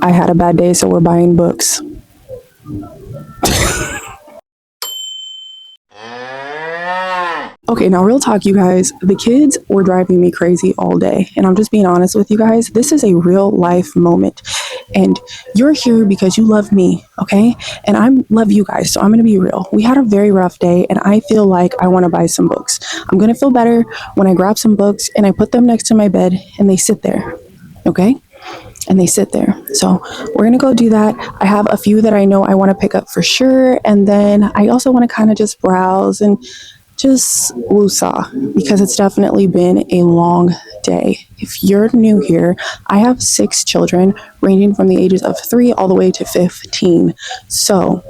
I had a bad day, so we're buying books. Okay, now real talk, you guys. The kids were driving me crazy all day. And I'm just being honest with you guys. This is a real life moment. And you're here because you love me, okay? And I love you guys, so I'm going to be real. We had a very rough day, and I feel like I want to buy some books. I'm going to feel better when I grab some books and I put them next to my bed and they sit there, okay? And they sit there. So we're going to go do that. I have a few that I know I want to pick up for sure. And then I also want to kind of just browse and just woosah, because it's definitely been a long day. If you're new here, I have 6 children ranging from the ages of 3 all the way to 15. So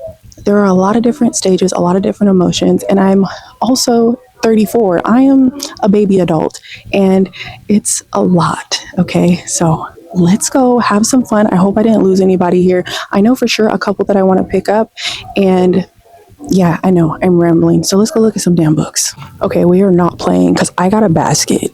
there are a lot of different stages, a lot of different emotions, and I'm also 34. I am a baby adult, and it's a lot, okay? So let's go have some fun. I hope I didn't lose anybody here. I know for sure a couple that I want to pick up, and yeah, I know I'm rambling. So let's go look at some damn books. Okay, we are not playing because I got a basket.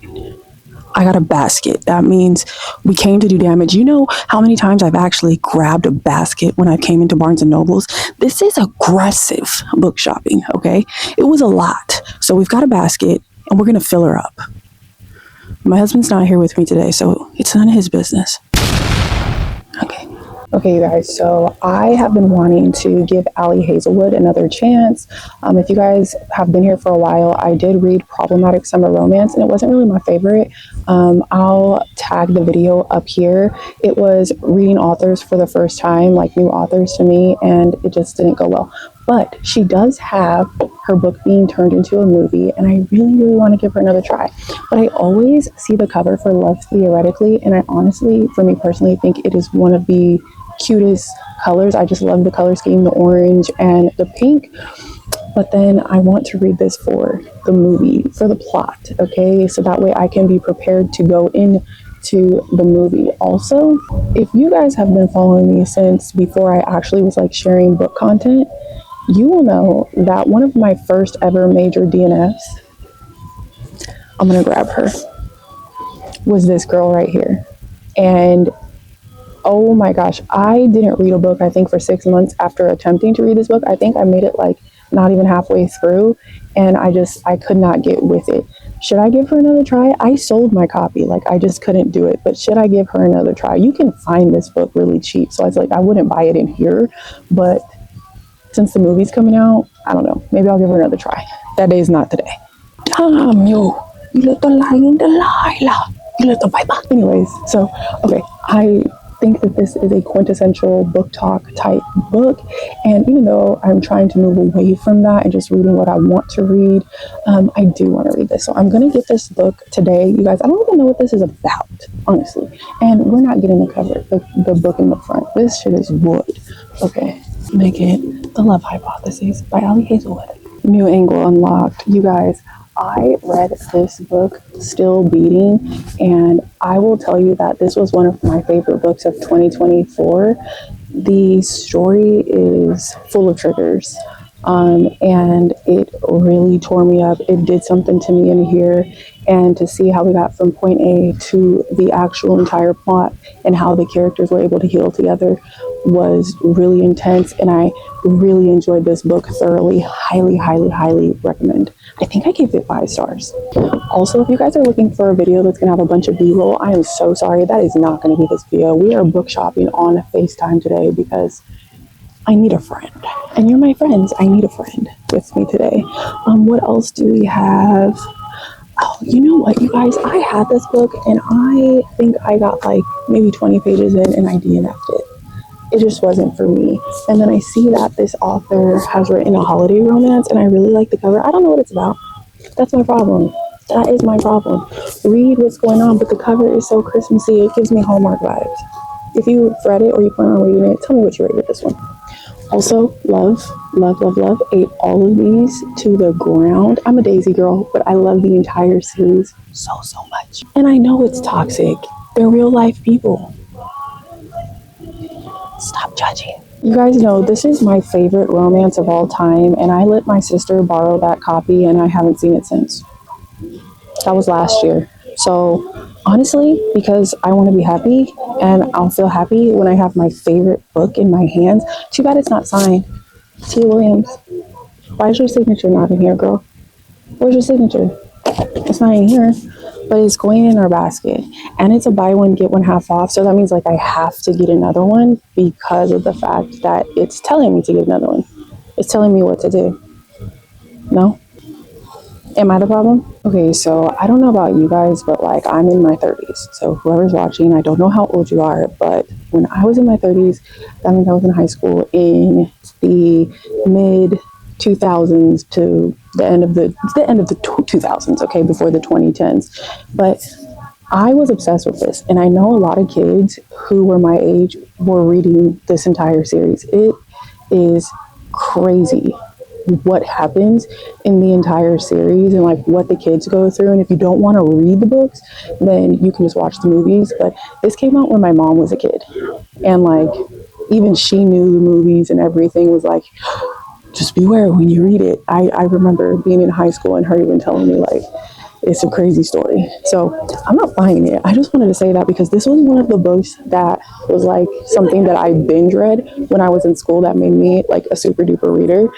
That means we came to do damage. You know how many times I've actually grabbed a basket when I came into Barnes and Nobles? This is aggressive book shopping, okay? It was a lot. So we've got a basket and we're going to fill her up. My husband's not here with me today, so it's none of his business. Okay, you guys, so I have been wanting to give Allie Hazelwood another chance. If you guys have been here for a while, I did read Problematic Summer Romance, and it wasn't really my favorite. I'll tag the video up here. It was reading authors for the first time, like new authors to me, and it just didn't go well. But she does have her book being turned into a movie, and I really, really want to give her another try. But I always see the cover for Love Theoretically, and I honestly, for me personally, think it is one of the cutest colors. I just love the color scheme, the orange and the pink. But then I want to read this for the movie, for the plot, okay? So that way I can be prepared to go into the movie. Also, if you guys have been following me since before I actually was like sharing book content, you will know that one of my first ever major DNFs, I'm gonna grab her, was this girl right here. And oh my gosh, I didn't read a book, I think, for 6 months after attempting to read this book. I think I made it like not even halfway through, and I could not get with it. Should I give her another try? I sold my copy, like I just couldn't do it, but should I give her another try? You can find this book really cheap, so I was like, I wouldn't buy it in here, but since the movie's coming out, I don't know, maybe I'll give her another try. That day is not today. Damn you little lying Delilah, you little Bible. Anyways, so okay, I think that this is a quintessential book talk type book, and even though I'm trying to move away from that and just reading what I want to read, I do want to read this. So I'm going to get this book today, you guys. I don't even know what this is about, honestly, and we're not getting the cover, the book in the front. This shit is wood. Okay, make it The Love Hypothesis by Allie Hazelwood. New angle unlocked. You guys, I read this book, Still Beating, and I will tell you that this was one of my favorite books of 2024. The story is full of triggers, and it really tore me up. It did something to me in here, and to see how we got from point A to the actual entire plot and how the characters were able to heal together was really intense, and I really enjoyed this book thoroughly. Highly, highly, highly recommend. I think I gave it 5 stars. Also, if you guys are looking for a video that's gonna have a bunch of B-roll, I am so sorry, that is not gonna be this video. We are book shopping on FaceTime today because I need a friend, and you're my friends. I need a friend with me today. What else do we have? Oh, you know what, you guys, I had this book and I think I got like maybe 20 pages in and I DNF'd it. It just wasn't for me. And then I see that this author has written a holiday romance and I really like the cover. I don't know what it's about. That's my problem. That is my problem. Read what's going on, but the cover is so Christmassy. It gives me Hallmark vibes. If you've read it or you plan on reading it, tell me what you rate with this one. Also, love, ate all of these to the ground. I'm a Daisy girl, but I love the entire series so much. And I know it's toxic. They're real life people. Stop judging. You guys know this is my favorite romance of all time, and I let my sister borrow that copy and I haven't seen it since. That was last year. So honestly, because I want to be happy, And I'll feel happy when I have my favorite book in my hands. Too bad it's not signed. T. Williams, why is your signature not in here, girl? Where's your signature? It's not in here, but it's going in our basket. And it's a buy one, get one half off. So that means like I have to get another one because of the fact that it's telling me to get another one. It's telling me what to do. No? Am I the problem? Okay, so I don't know about you guys, but like I'm in my 30s. So whoever's watching, I don't know how old you are, but when I was in my 30s, that means I was in high school in the mid 2000s to the end of the 2000s, okay, before the 2010s. But I was obsessed with this, and I know a lot of kids who were my age were reading this entire series. It is crazy what happens in the entire series and like what the kids go through. And if you don't want to read the books, then you can just watch the movies. But this came out when my mom was a kid, and like even she knew the movies and everything was like, just beware when you read it. I remember being in high school and her even telling me like it's a crazy story. So I'm not buying it. I just wanted to say that because this was one of the books that was like something that I binge read when I was in school that made me like a super duper reader.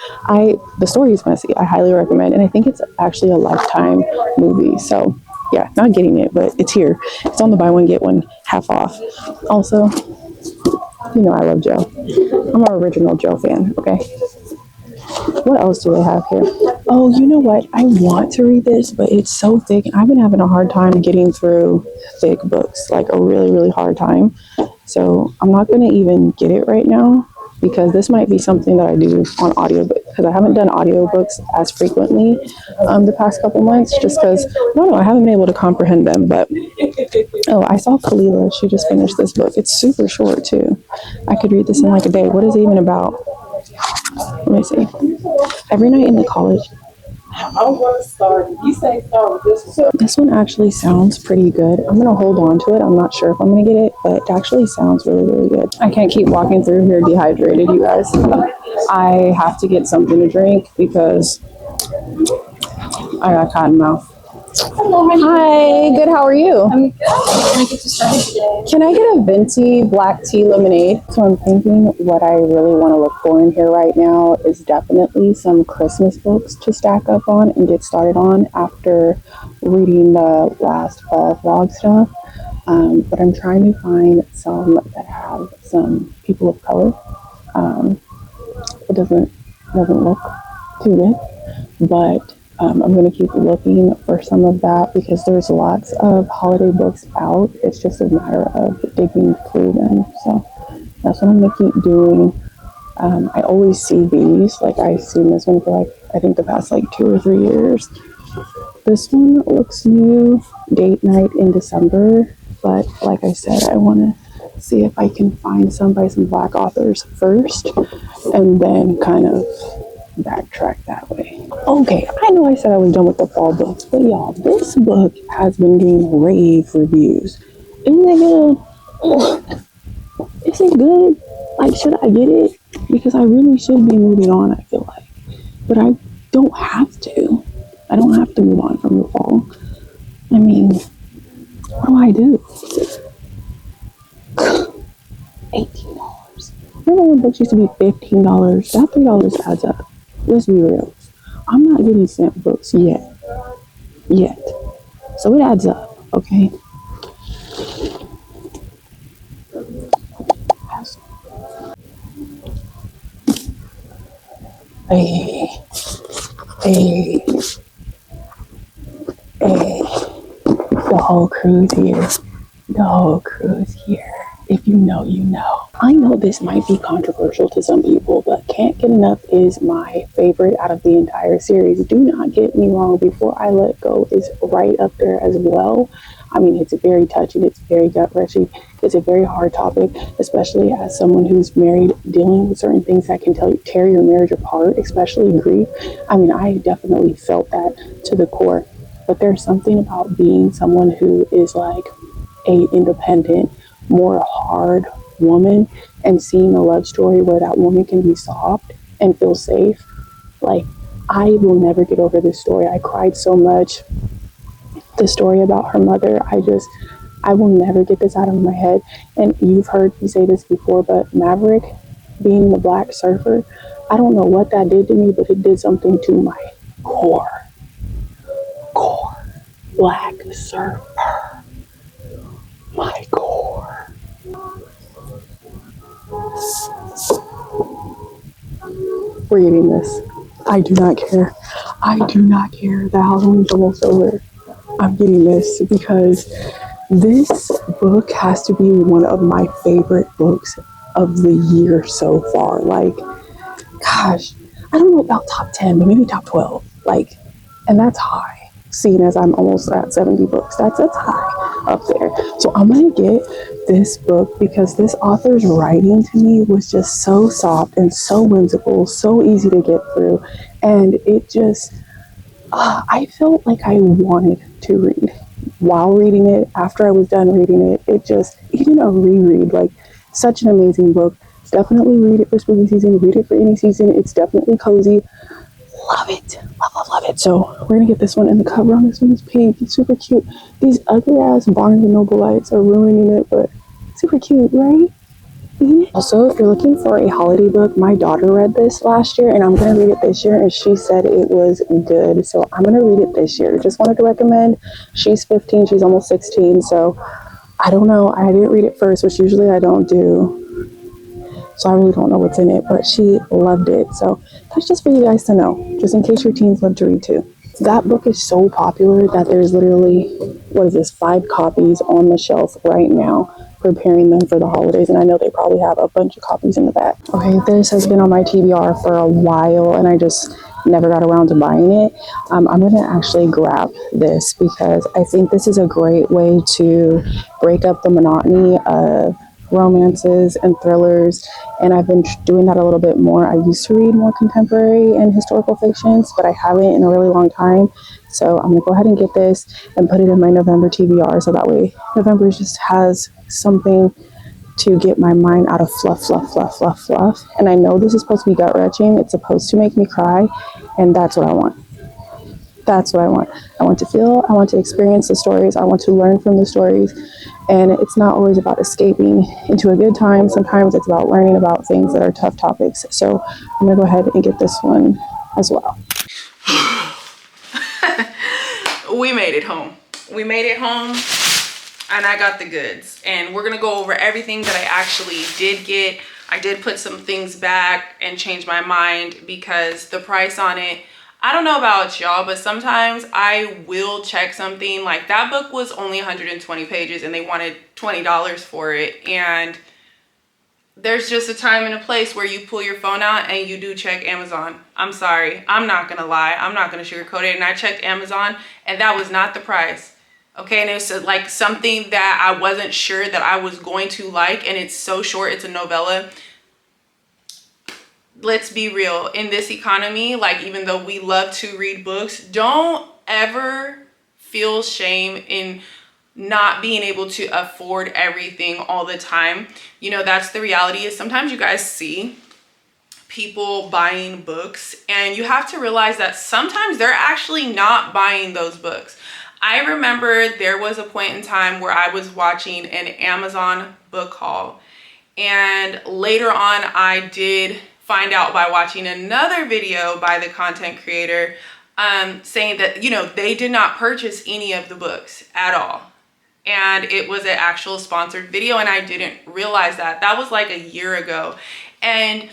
The story is messy. I highly recommend, and I think it's actually a Lifetime movie. So yeah, not getting it, but it's here. It's on the buy one get one half off. Also, you know I love Joe. I'm an original Joe fan. Okay. What else do they have here? Oh, you know what? I want to read this, but it's so thick. I've been having a hard time getting through thick books, like a really, really hard time. So I'm not going to even get it right now because this might be something that I do on audiobook because I haven't done audiobooks as frequently the past couple months just because, no, I haven't been able to comprehend them. But, oh, I saw Kalila. She just finished this book. It's super short, too. I could read this in like a day. What is it even about? Let me see. Every night in the college. I'm going to start. You say start with this one. This one actually sounds pretty good. I'm going to hold on to it. I'm not sure if I'm going to get it, but it actually sounds really, really good. I can't keep walking through here dehydrated, you guys. I have to get something to drink because I got cotton mouth. Hello, hi, good. How are you? I'm good. Can I get you started today? Can I get a venti black tea lemonade? So I'm thinking what I really want to look for in here right now is definitely some Christmas books to stack up on and get started on after reading the last fall vlog stuff. But I'm trying to find some that have some people of color. It doesn't look too good, but I'm going to keep looking for some of that because there's lots of holiday books out. It's just a matter of digging through them. So that's what I'm going to keep doing. I always see these. Like I've seen this one for like, I think the past like 2 or 3 years. This one looks new, date night in December. But like I said, I want to see if I can find some by some Black authors first and then kind of backtrack that way. Okay, I know I said I was done with the fall books, but y'all, this book has been getting rave reviews. Isn't it good? Is it good? Like, should I get it? Because I really should be moving on, I feel like. But I don't have to. I don't have to move on from the fall. I mean, what do? $18. Remember when books used to be $15? That $3 adds up. Let's be real. I'm not getting sent books yet. So it adds up, okay? Hey. The whole crew's here. If you know, you know. I know this might be controversial to some people, but Can't Get Enough is my favorite out of the entire series. Do not get me wrong. Before I Let Go is right up there as well. I mean, it's very touching. It's very gut-wrenching. It's a very hard topic, especially as someone who's married, dealing with certain things that can tear your marriage apart, especially grief. I mean, I definitely felt that to the core. But there's something about being someone who is like a independent, more hard woman and seeing a love story where that woman can be soft and feel safe. Like, I will never get over this story. I cried so much. The story about her mother, I I will never get this out of my head. And you've heard me say this before, but Maverick being the black surfer, I don't know what that did to me, but it did something to my core. Black surfer. My core. We're eating this. I do not care. I do not care that Halloween's almost over. I'm getting this because this book has to be one of my favorite books of the year so far. Like, gosh, I don't know about top 10, but maybe top 12. Like, and that's high. Seeing as I'm almost at 70 books, that's high up there. So I'm gonna get this book because this author's writing to me was just so soft and so whimsical, so easy to get through, and it just I felt like I wanted to read while reading it. After I was done reading it, it just even a reread, like such an amazing book. Definitely read it for spooky season. Read it for any season. It's definitely cozy. Love it. Love it. So we're gonna get this one, and the cover on this one is pink. It's super cute. These ugly ass Barnes and Noble lights are ruining it, but super cute, right? Also, if you're looking for a holiday book, my daughter read this last year and I'm going to read it this year, and she said it was good. So I'm going to read it this year. Just wanted to recommend. She's 15, she's almost 16. So I don't know. I didn't read it first, which usually I don't do. So I really don't know what's in it, but she loved it. So that's just for you guys to know, just in case your teens love to read too. That book is so popular that there's literally, 5 copies on the shelf right now, preparing them for the holidays. And I know they probably have a bunch of copies in the back. Okay, this has been on my TBR for a while and I just never got around to buying it. I'm going to actually grab this because I think this is a great way to break up the monotony of romances and thrillers, and I've been doing that a little bit more. I used to read more contemporary and historical fictions, but I haven't in a really long time. So I'm gonna go ahead and get this and put it in my November TBR, so that way November just has something to get my mind out of fluff. And I know this is supposed to be gut wrenching. It's supposed to make me cry, and that's what I want. That's what I want. I want to feel, I want to experience the stories, I want to learn from the stories. And it's not always about escaping into a good time. Sometimes it's about learning about things that are tough topics. So I'm gonna go ahead and get this one as well. We made it home. We made it home and I got the goods. And we're gonna go over everything that I actually did get. I did put some things back and change my mind because the price on it, I don't know about y'all, but sometimes I will check something. Like that book was only 120 pages and they wanted $20 for it. And there's just a time and a place where you pull your phone out and you do check Amazon. I'm sorry, I'm not gonna lie, I'm not gonna sugarcoat it. And I checked Amazon and that was not the price. Okay, and it's like something that I wasn't sure that I was going to like, and it's so short, it's a novella. Let's be real, in this economy, like even though we love to read books, don't ever feel shame in not being able to afford everything all the time. You know, that's the reality. Is sometimes you guys see people buying books and you have to realize that sometimes they're actually not buying those books. I remember there was a point in time where I was watching an Amazon book haul, and later on I did find out by watching another video by the content creator saying that, you know, they did not purchase any of the books at all. And it was an actual sponsored video and I didn't realize that. That was like a year ago. And,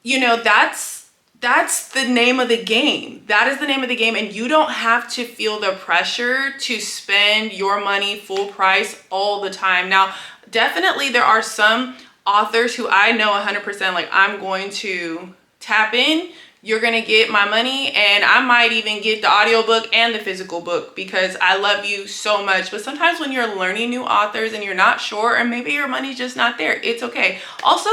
you know, that's the name of the game. That is the name of the game. And you don't have to feel the pressure to spend your money full price all the time. Now, definitely there are some authors who I know 100% like I'm going to tap in, you're gonna get my money, and I might even get the audiobook and the physical book because I love you so much. But sometimes when you're learning new authors and you're not sure, or maybe your money's just not there, it's okay. Also,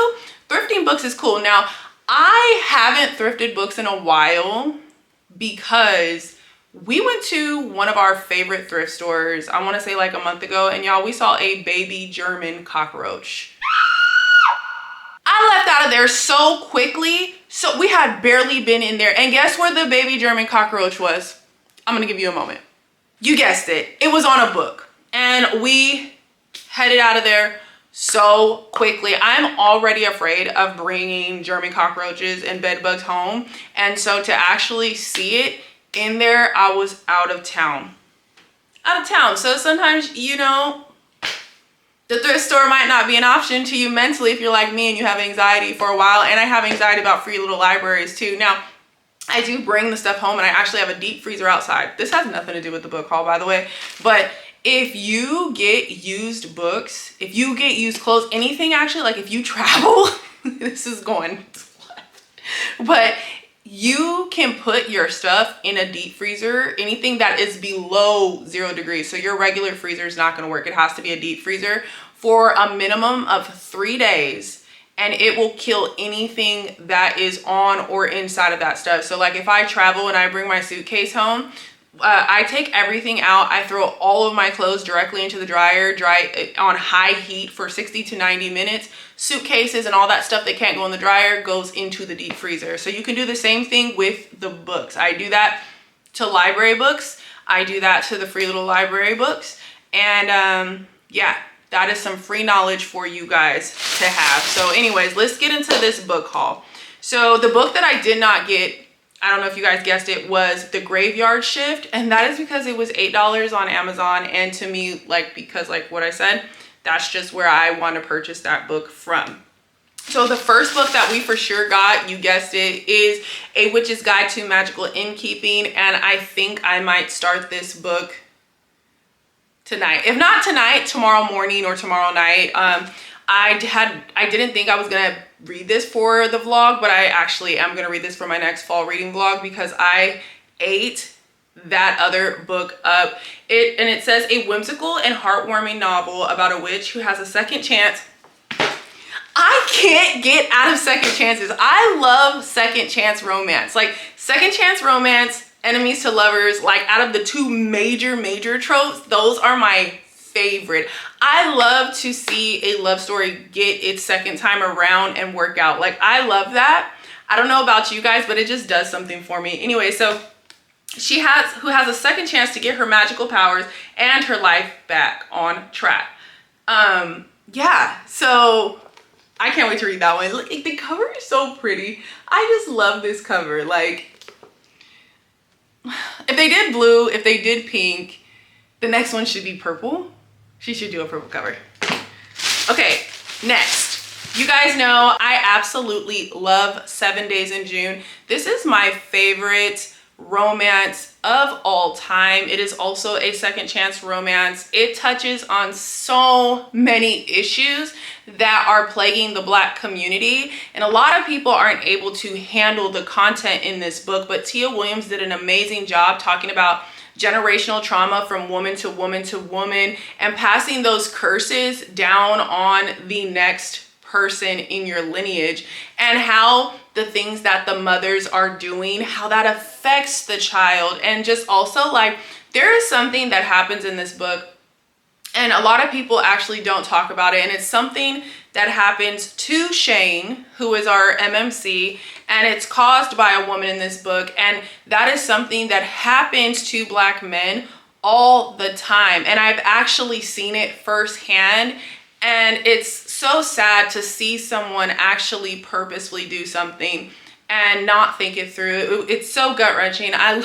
thrifting books is cool. Now, I haven't thrifted books in a while because we went to one of our favorite thrift stores, I want to say like a month ago, and y'all, we saw a baby German cockroach. I left out of there so quickly. So we had barely been in there. And guess where the baby German cockroach was? I'm gonna give you a moment. You guessed it. It was on a book. And we headed out of there so quickly. I'm already afraid of bringing German cockroaches and bed bugs home. And so to actually see it in there, I was out of town. So sometimes, you know, the thrift store might not be an option to you mentally if you're like me and you have anxiety for a while. And I have anxiety about free little libraries too. Now, I do bring the stuff home, and I actually have a deep freezer outside. This has nothing to do with the book haul, by the way. But if you get used books, if you get used clothes, anything actually, like if you travel, this is going left. But you can put your stuff in a deep freezer, anything that is below 0 degrees. So your regular freezer is not going to work. It has to be a deep freezer for a minimum of 3 days. And it will kill anything that is on or inside of that stuff. So like if I travel and I bring my suitcase home, I take everything out. I throw all of my clothes directly into the dryer, dry it on high heat for 60 to 90 minutes. Suitcases and all that stuff that can't go in the dryer goes into the deep freezer. So you can do the same thing with the books. I do that to library books. I do that to the free little library books. And yeah, that is some free knowledge for you guys to have. So anyways, let's get into this book haul. So the book that I did not get, I don't know if you guys guessed it, was The Graveyard Shift. And that is because it was $8 on Amazon. And to me, like, because like what I said, that's just where I want to purchase that book from. So the first book that we for sure got, you guessed it, is A Witch's Guide to Magical Innkeeping. And I think I might start this book tonight. If not tonight, tomorrow morning or tomorrow night. I didn't think I was gonna read this for the vlog, but I actually am gonna read this for my next fall reading vlog because I ate that other book up. It says a whimsical and heartwarming novel about a witch who has a second chance. I can't get out of second chances. I love second chance romance. Like second chance romance, enemies to lovers, like out of the two major tropes, those are my favorite. I love to see a love story get its second time around and work out. Like I love that. I don't know about you guys, but it just does something for me. Anyway, so who has a second chance to get her magical powers and her life back on track. Yeah, so I can't wait to read that one. Look, the cover is so pretty. I just love this cover. Like, if they did blue, if they did pink, the next one should be purple. She should do a purple cover. Okay, next. You guys know I absolutely love 7 Days in June. This is my favorite romance of all time. It is also a second chance romance. It touches on so many issues that are plaguing the Black community, and a lot of people aren't able to handle the content in this book, but Tia Williams did an amazing job talking about generational trauma from woman to woman to woman and passing those curses down on the next person in your lineage, and how the things that the mothers are doing, how that affects the child. And just also, like, there is something that happens in this book and a lot of people actually don't talk about it, and it's something that happens to Shane, who is our MMC, and it's caused by a woman in this book, and that is something that happens to Black men all the time, and I've actually seen it firsthand. And it's so sad to see someone actually purposefully do something and not think it through. It's so gut-wrenching. I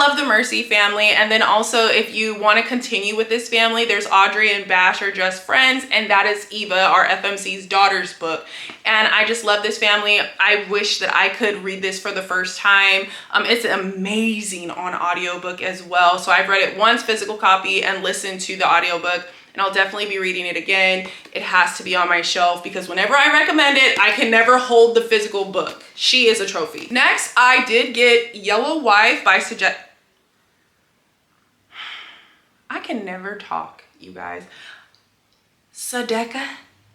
love the Mercy family. And then also, if you want to continue with this family, there's Audrey and Bash are just friends, and that is Eva, our FMC's daughter's book. And I just love this family. I wish that I could read this for the first time. It's amazing on audiobook as well. So I've read it once, physical copy, and listened to the audiobook. And I'll definitely be reading it again. It has to be on my shelf because whenever I recommend it, I can never hold the physical book. She is a trophy. Next, I did get Yellow Wife by I can never talk, you guys. Sadeka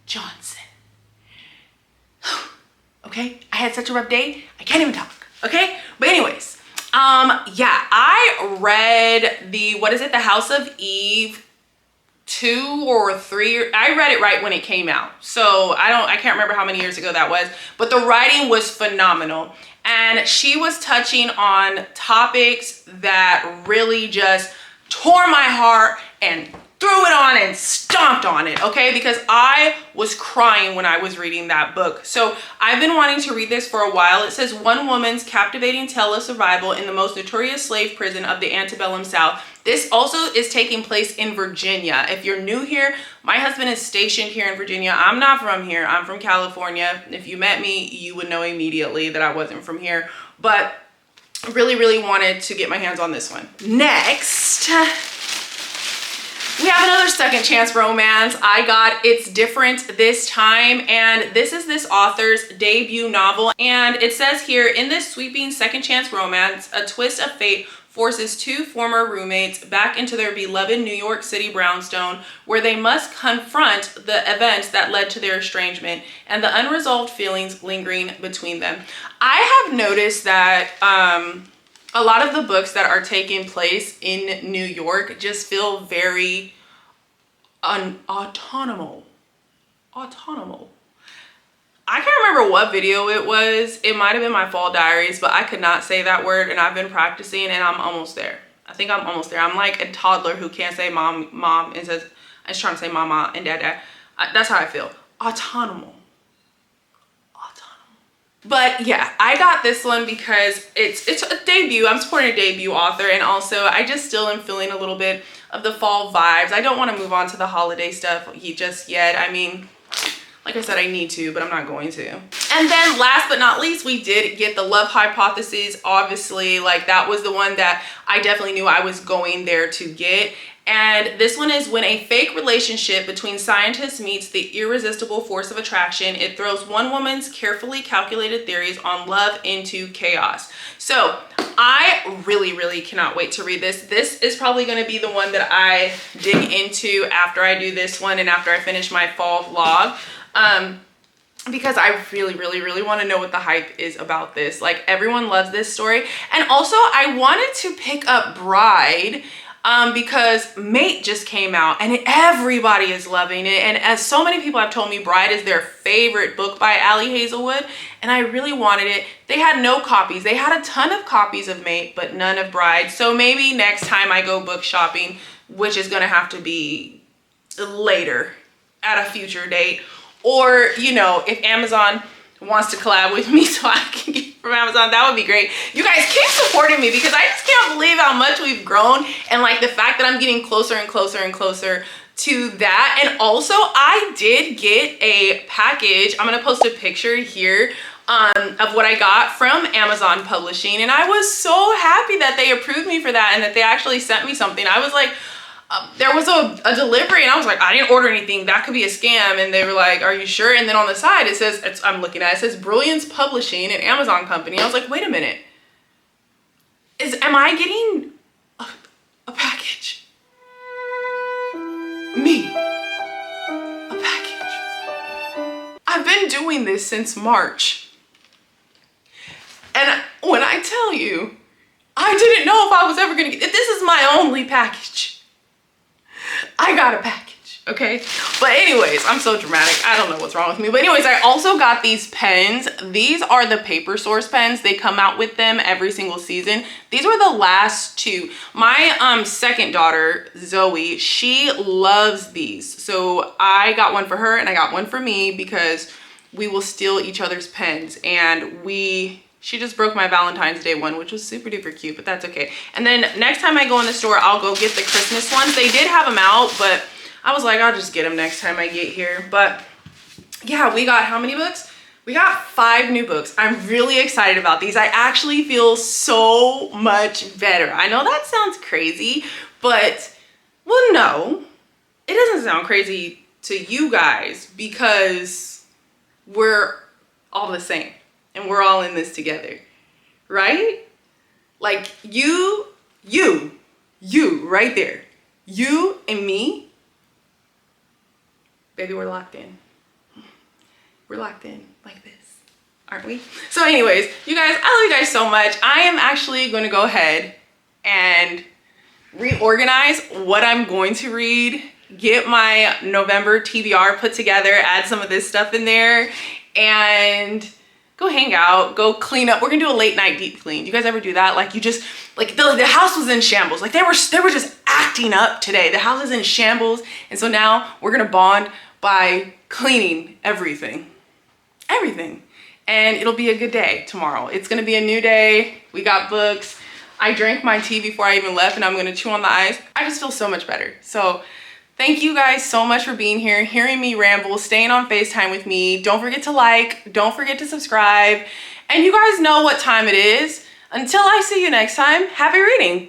Johnson. Okay, I had such a rough day. I can't even talk, okay? But anyways, yeah, I read the House of Eve 2 or 3. I read it right when it came out, so I can't remember how many years ago that was, but the writing was phenomenal, and she was touching on topics that really just tore my heart and threw it on and stomped on it, okay? Because I was crying when I was reading that book. So I've been wanting to read this for a while. It says, one woman's captivating tale of survival in the most notorious slave prison of the antebellum South. This also is taking place in Virginia. If you're new here, my husband is stationed here in Virginia. I'm not from here. I'm from California. If you met me, you would know immediately that I wasn't from here. But really, really wanted to get my hands on this one. Next, we have another second chance romance. I got It's Different This Time, and this is this author's debut novel. And it says here, in this sweeping second chance romance, a twist of fate forces two former roommates back into their beloved New York City brownstone, where they must confront the events that led to their estrangement and the unresolved feelings lingering between them. I have noticed that a lot of the books that are taking place in New York just feel very autonomous. I can't remember what video it was. It might have been my fall diaries, but I could not say that word, and I've been practicing and I'm almost there. I think I'm almost there. I'm like a toddler who can't say mom, and says, I was trying to say mama and dada. That's how I feel. Autonomous. But yeah, I got this one because it's a debut. I'm supporting a debut author, and also I just still am feeling a little bit of the fall vibes. I don't want to move on to the holiday stuff just yet. I mean, like I said, I need to, but I'm not going to. And then last but not least, we did get The Love Hypothesis. Obviously, like that was the one that I definitely knew I was going there to get. And this one is when a fake relationship between scientists meets the irresistible force of attraction. It throws one woman's carefully calculated theories on love into chaos. So I really, really cannot wait to read this. This is probably going to be the one that I dig into after I do this one and after I finish my fall vlog. Because I really, really, really want to know what the hype is about this. Like, everyone loves this story. And also, I wanted to pick up Bride because Mate just came out and everybody is loving it. And as so many people have told me, Bride is their favorite book by Ali Hazelwood, and I really wanted it. They had no copies. They had a ton of copies of Mate, but none of Bride. So maybe next time I go book shopping, which is going to have to be later at a future date, or, you know, if Amazon wants to collab with me so I can get from Amazon, that would be great. You guys keep supporting me because I just can't believe how much we've grown, and like the fact that I'm getting closer and closer and closer to that. And also, I did get a package. I'm gonna post a picture here of what I got from Amazon Publishing, and I was so happy that they approved me for that and that they actually sent me something. I was like, there was a delivery, and I was like, I didn't order anything. That could be a scam. And they were like, are you sure? And then on the side, it says, I'm looking at it, it says Brilliance Publishing, an Amazon company. I was like, wait a minute. Am I getting a package? Me. A package. I've been doing this since March. And when I tell you, I didn't know if I was ever gonna get, this is my only package. I got a package, okay? But anyways, I'm so dramatic. I don't know what's wrong with me. But anyways, I also got these pens. These are the Paper Source pens. They come out with them every single season. These were the last two. My second daughter, Zoe, she loves these. So I got one for her and I got one for me because we will steal each other's pens. And she just broke my Valentine's Day one, which was super duper cute, but that's okay. And then next time I go in the store, I'll go get the Christmas ones. They did have them out, but I was like, I'll just get them next time I get here. But yeah, we got how many books? We got 5 new books. I'm really excited about these. I actually feel so much better. I know that sounds crazy, but well, no, it doesn't sound crazy to you guys because we're all the same. And we're all in this together, right? Like you right there. You and me, baby, we're locked in. We're locked in like this, aren't we? So anyways, you guys, I love you guys so much. I am actually going to go ahead and reorganize what I'm going to read, get my November TBR put together, add some of this stuff in there, and go hang out, go clean up. We're gonna do a late night deep clean. Do you guys ever do that? Like, you just, like the house was in shambles. Like they were just acting up today. The house is in shambles. And so now we're gonna bond by cleaning everything. Everything. And it'll be a good day tomorrow. It's gonna be a new day. We got books. I drank my tea before I even left and I'm gonna chew on the ice. I just feel so much better. So thank you guys so much for being here, hearing me ramble, staying on FaceTime with me. Don't forget to like, don't forget to subscribe. And you guys know what time it is. Until I see you next time, happy reading.